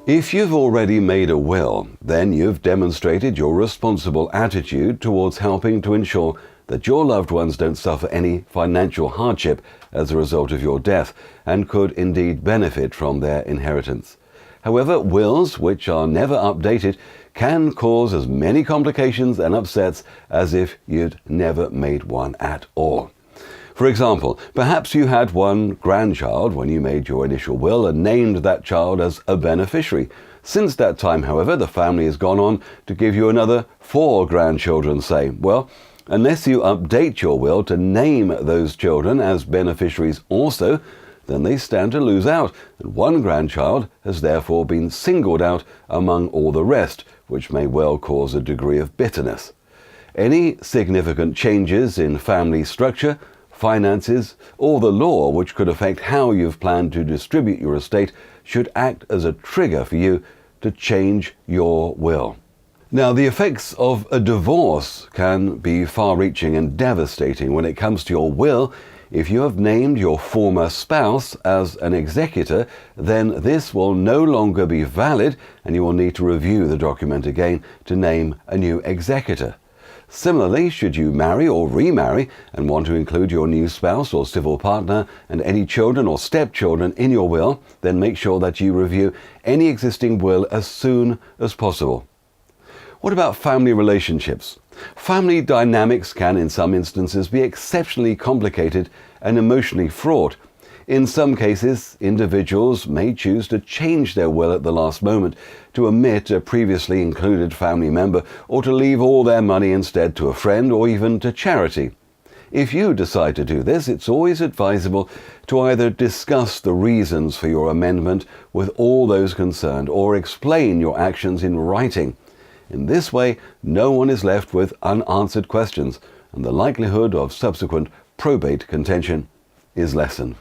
If you've already made a will, then you've demonstrated your responsible attitude towards helping to ensure that your loved ones don't suffer any financial hardship as a result of your death and could indeed benefit from their inheritance. However, wills which are never updated can cause as many complications and upsets as if you'd never made one at all. For example, perhaps you had one grandchild when you made your initial will and named that child as a beneficiary. Since that time, however, the family has gone on to give you another 4 grandchildren, say. Well, unless you update your will to name those children as beneficiaries also, then they stand to lose out, and one grandchild has therefore been singled out among all the rest, which may well cause a degree of bitterness. Any significant changes in family structure, finances, or the law which could affect how you've planned to distribute your estate should act as a trigger for you to change your will. Now, the effects of a divorce can be far-reaching and devastating when it comes to your will. If you have named your former spouse as an executor, then this will no longer be valid and you will need to review the document again to name a new executor. Similarly, should you marry or remarry and want to include your new spouse or civil partner and any children or stepchildren in your will, then make sure that you review any existing will as soon as possible. What about family relationships? Family dynamics can, in some instances, be exceptionally complicated and emotionally fraught. In some cases, individuals may choose to change their will at the last moment to omit a previously included family member or to leave all their money instead to a friend or even to charity. If you decide to do this, it's always advisable to either discuss the reasons for your amendment with all those concerned or explain your actions in writing. In this way, no one is left with unanswered questions, and the likelihood of subsequent probate contention is lessened.